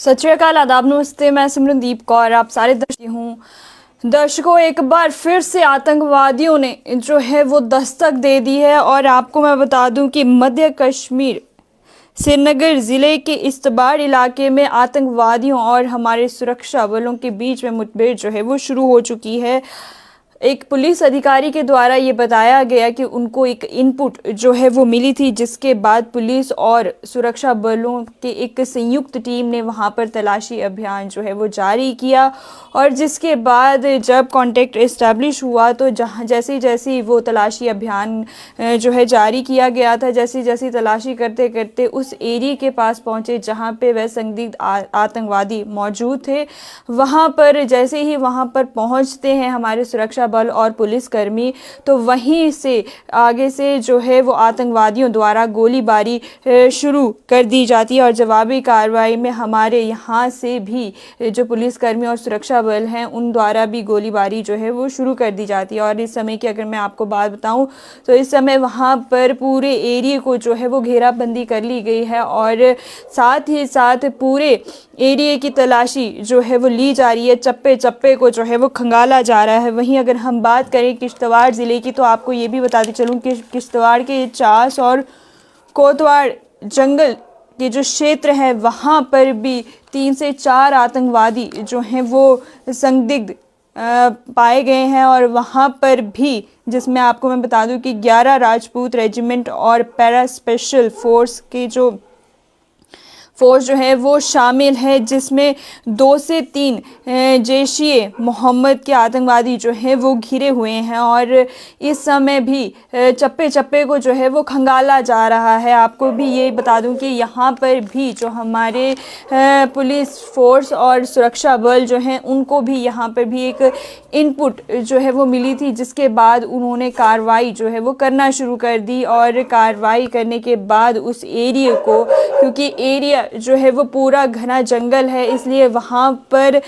सत श्री अकाल, आदाब, नमस्ते। मैं सिमरनदीप कौर आप सारे दर्शकों एक बार फिर से आतंकवादियों ने जो है वो दस्तक दे दी है। और आपको मैं बता दूं कि मध्य कश्मीर श्रीनगर ज़िले के इश्तबार इलाके में आतंकवादियों और हमारे सुरक्षा बलों के बीच में मुठभेड़ जो है वो शुरू हो चुकी है। एक पुलिस अधिकारी के द्वारा ये बताया गया कि उनको एक इनपुट जो है वो मिली थी, जिसके बाद पुलिस और सुरक्षा बलों के एक संयुक्त टीम ने वहां पर तलाशी अभियान जो है वो जारी किया। और जिसके बाद जब कांटेक्ट इस्टेब्लिश हुआ तो जैसे जैसे वो तलाशी अभियान जो है जारी किया गया था, जैसी जैसी तलाशी करते करते उस एरिया के पास पहुंचे जहां पे वह संदिग्ध आतंकवादी मौजूद थे। वहां पर जैसे ही वहां पर पहुंचते हैं हमारे सुरक्षा बल और पुलिसकर्मी, तो वहीं से आगे से जो है वो आतंकवादियों द्वारा गोलीबारी शुरू कर दी जाती है। और जवाबी कार्रवाई में हमारे यहाँ से भी जो पुलिसकर्मी और सुरक्षा बल हैं उन द्वारा भी गोलीबारी जो है वो शुरू कर दी जाती है। और इस समय की अगर मैं आपको बात बताऊं तो इस समय वहाँ पर पूरे एरिया को जो है वो घेराबंदी कर ली गई है और साथ ही साथ पूरे एरिया की तलाशी जो है वो ली जा रही है। चप्पे चप्पे को जो है वो खंगाला जा रहा है। वहीं अगर हम बात करें किश्तवाड़ ज़िले की, तो आपको ये भी बताते चलूँ कि किश्तवाड़ के चास और कोतवाड़ जंगल के जो क्षेत्र है वहाँ पर भी 3 से 4 आतंकवादी जो हैं वो संदिग्ध पाए गए हैं। और वहाँ पर भी, जिसमें आपको मैं बता दूं कि 11 राजपूत रेजिमेंट और पैरा स्पेशल फोर्स के जो फोर्स जो है वो शामिल है, जिसमें 2 से 3 जैश मोहम्मद के आतंकवादी जो हैं वो घिरे हुए हैं। और इस समय भी चप्पे चप्पे को जो है वो खंगाला जा रहा है। आपको भी ये बता दूं कि यहाँ पर भी जो हमारे पुलिस फोर्स और सुरक्षा बल जो हैं उनको भी यहाँ पर भी एक इनपुट जो है वो मिली थी, जिसके बाद उन्होंने कार्रवाई जो है वो करना शुरू कर दी। और कार्रवाई करने के बाद उस एरिया को, क्योंकि एरिया जो है वो पूरा घना जंगल है, इसलिए वहाँ पर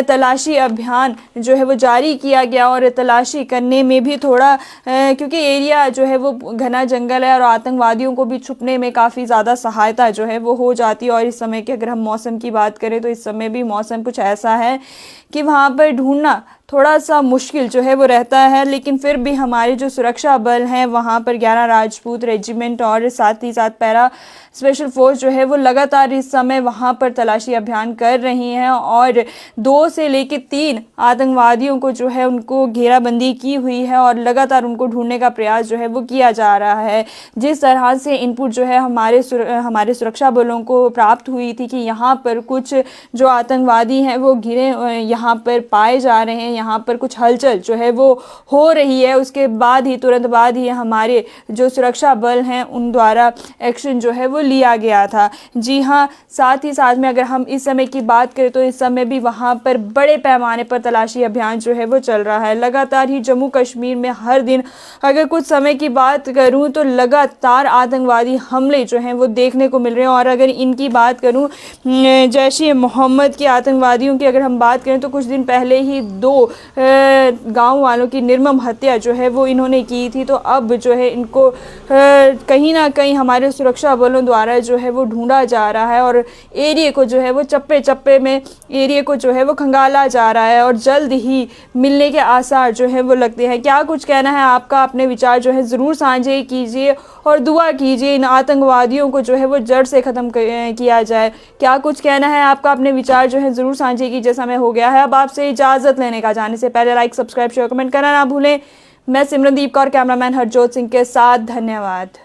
तलाशी अभियान जो है वो जारी किया गया। और तलाशी करने में भी थोड़ा क्योंकि एरिया जो है वो घना जंगल है और आतंकवादियों को भी छुपने में काफ़ी ज़्यादा सहायता जो है वो हो जाती है। और इस समय की अगर हम मौसम की बात करें तो इस समय भी मौसम कुछ ऐसा है कि वहाँ पर ढूंढना थोड़ा सा मुश्किल जो है वो रहता है। लेकिन फिर भी हमारे जो सुरक्षा बल हैं वहाँ पर 11 राजपूत रेजिमेंट और साथ ही साथ पैरा स्पेशल फोर्स जो है वो लगातार इस समय वहाँ पर तलाशी अभियान कर रही हैं। और 2 से लेकर 3 आतंकवादियों को जो है उनको घेराबंदी की हुई है और लगातार उनको ढूंढने का प्रयास जो है वो किया जा रहा है। जिस तरह से इनपुट जो है हमारे सुरक्षा बलों को प्राप्त हुई थी कि यहाँ पर कुछ जो आतंकवादी हैं वो घिरे यहाँ पर पाए जा रहे हैं, यहाँ पर कुछ हलचल जो है वो हो रही है, उसके बाद ही तुरंत बाद ही हमारे जो सुरक्षा बल हैं उन द्वारा एक्शन जो है वो लिया गया था। जी हाँ, साथ ही साथ में अगर हम इस समय की बात करें तो इस समय भी वहाँ पर बड़े पैमाने पर तलाशी अभियान जो है वो चल रहा है। लगातार ही जम्मू कश्मीर में हर दिन अगर कुछ समय की बात करूँ तो लगातार आतंकवादी हमले जो हैं वो देखने को मिल रहे हैं। और अगर इनकी बात करूँ जैश ए मोहम्मद के आतंकवादियों की अगर हम बात करें तो कुछ दिन पहले ही 2 गांव वालों की निर्मम हत्या जो है वो इन्होंने की थी। तो अब जो है इनको कहीं ना कहीं हमारे सुरक्षा बलों द्वारा जो है वो ढूंढा जा रहा है और एरिया को जो है वो चप्पे चप्पे में एरिया को जो है वो खंगाला जा रहा है और जल्द ही मिलने के आसार जो है वो लगते हैं। क्या कुछ कहना है आपका? अपने विचार जो है ज़रूर साझे कीजिए और दुआ कीजिए इन आतंकवादियों को जो है वो जड़ से ख़त्म किया जाए। क्या कुछ कहना है आपका? अपने विचार जो है ज़रूर साझे कीजिए। समय हो गया है अब आपसे इजाज़त लेने का। जाने से पहले लाइक, सब्सक्राइब, शेयर, कमेंट करना ना भूलें। मैं सिमरनदीप कौर, कैमरामैन हरजोत सिंह के साथ। धन्यवाद।